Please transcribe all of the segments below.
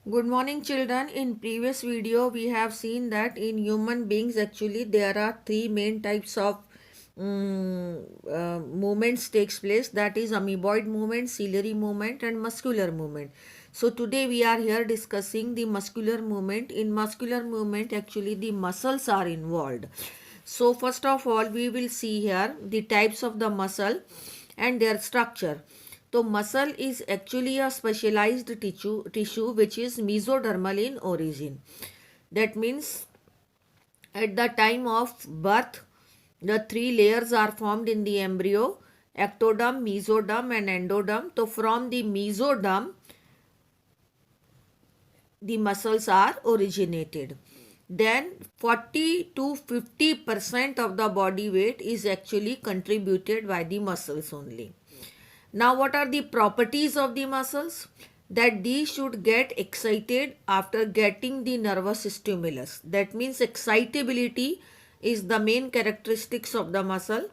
Good morning children. In previous video we have seen that in human beings actually there are three main types of movements takes place, that is amoeboid movement, ciliary movement and muscular movement. So today we are here discussing the muscular movement. In muscular movement actually the muscles are involved. So first of all we will see here the types of the muscle and their structure. So muscle is actually a specialized tissue which is mesodermal in origin. That means at the time of birth, the three layers are formed in the embryo: ectoderm, mesoderm and endoderm. So from the mesoderm, the muscles are originated. Then 40 to 50% of the body weight is actually contributed by the muscles only. Now, what are the properties of the muscles? That these should get excited after getting the nervous stimulus. That means excitability is the main characteristics of the muscle.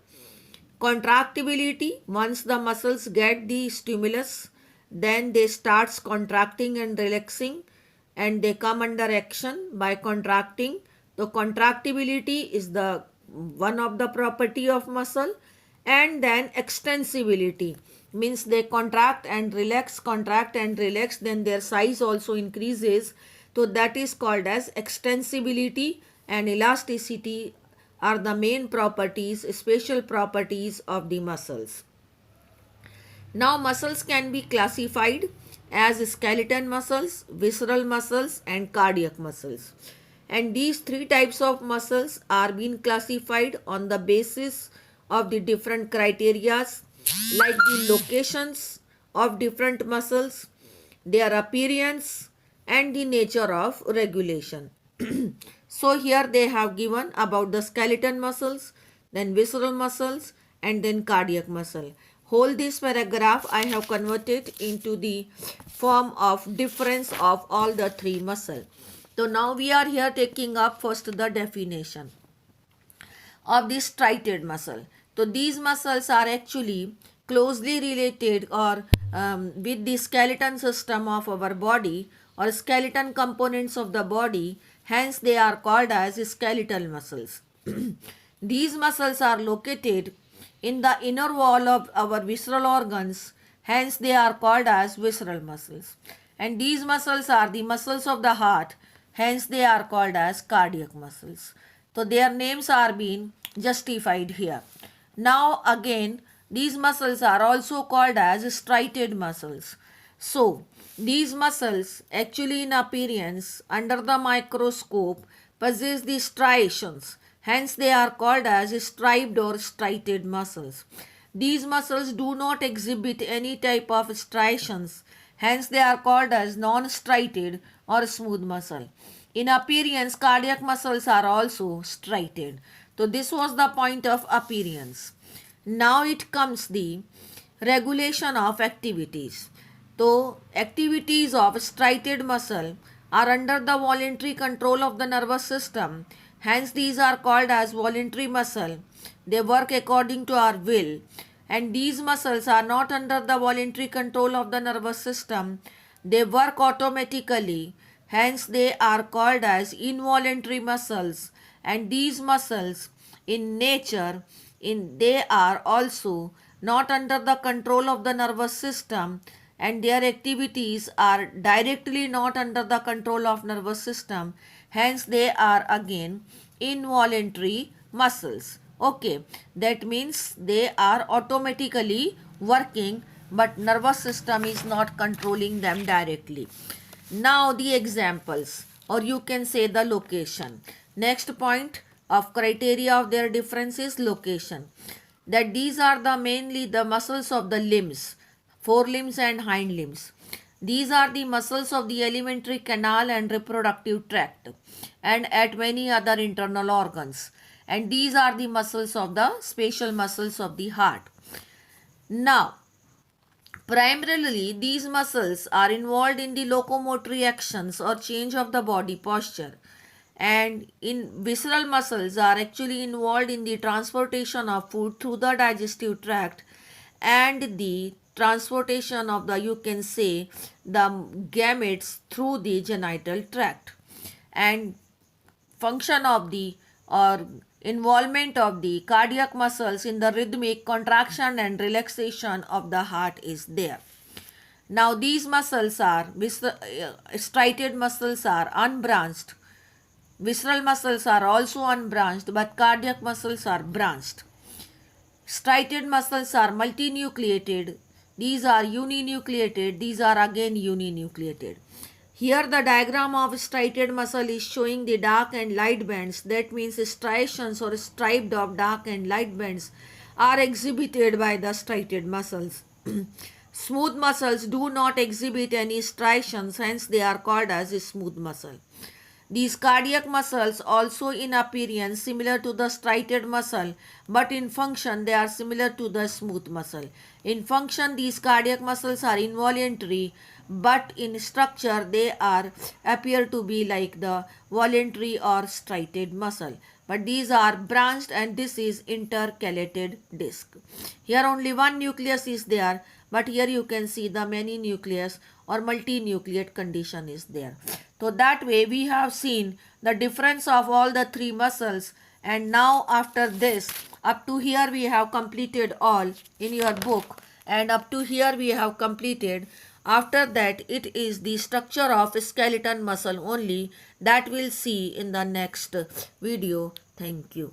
Contractibility, once the muscles get the stimulus, then they starts contracting and relaxing and they come under action by contracting. The contractibility is the one of the property of muscle. And then extensibility means they contract and relax, then their size also increases. So that is called as extensibility, and elasticity are the main properties, special properties of the muscles. Now muscles can be classified as skeleton muscles, visceral muscles and cardiac muscles. And these three types of muscles are being classified on the basis of the different criterias, like the locations of different muscles, their appearance and the nature of regulation. So here they have given about the skeleton muscles, then visceral muscles and then cardiac muscle. Whole this paragraph I have converted into the form of difference of all the three muscles. So now we are here taking up first the definition of the striated muscle. So these muscles are actually closely related or with the skeleton system of our body or skeleton components of the body, hence they are called as skeletal muscles. These muscles are located in the inner wall of our visceral organs, hence they are called as visceral muscles. And these muscles are the muscles of the heart, hence they are called as cardiac muscles. So their names are being justified here. Now again, these muscles are also called as striated muscles. So these muscles actually in appearance under the microscope possess the striations. Hence they are called as striped or striated muscles. These muscles do not exhibit any type of striations. Hence they are called as non-striated or smooth muscle. In appearance, cardiac muscles are also striated. So this was the point of appearance. Now it comes the regulation of activities. So activities of striated muscle are under the voluntary control of the nervous system. Hence these are called as voluntary muscle. They work according to our will. And these muscles are not under the voluntary control of the nervous system. They work automatically. Hence they are called as involuntary muscles. And these muscles in nature, they are also not under the control of the nervous system, and their activities are directly not under the control of nervous system. Hence they are again involuntary muscles. Okay, that means they are automatically working but nervous system is not controlling them directly. Now the examples, or you can say the location. Next point of criteria of their difference is location. That these are the mainly the muscles of the limbs, forelimbs and hind limbs. These are the muscles of the alimentary canal and reproductive tract and at many other internal organs. And these are the muscles of the spatial muscles of the heart. Now, primarily, these muscles are involved in the locomotory actions or change of the body posture, and in visceral muscles are actually involved in the transportation of food through the digestive tract and the transportation of the, you can say, the gametes through the genital tract. And function of the or involvement of the cardiac muscles in the rhythmic contraction and relaxation of the heart is there. Now these muscles are striated muscles are unbranched. Visceral muscles are also unbranched, but cardiac muscles are branched. Striated muscles are multinucleated. These are uninucleated. These are again uninucleated. Here the diagram of striated muscle is showing the dark and light bands. That means striations or striped of dark and light bands are exhibited by the striated muscles. Smooth muscles do not exhibit any striations, hence they are called as a smooth muscle. These cardiac muscles also in appearance similar to the striated muscle, but in function they are similar to the smooth muscle. In function these cardiac muscles are involuntary, but in structure they appear to be like the voluntary or striated muscle. But these are branched and this is intercalated disc. Here only one nucleus is there, but here you can see the many nucleus or multinucleate condition is there. So that way we have seen the difference of all the three muscles, and now after this up to here we have completed all in your book, and up to here we have completed. After that it is the structure of skeleton muscle only that we'll see in the next video. Thank you.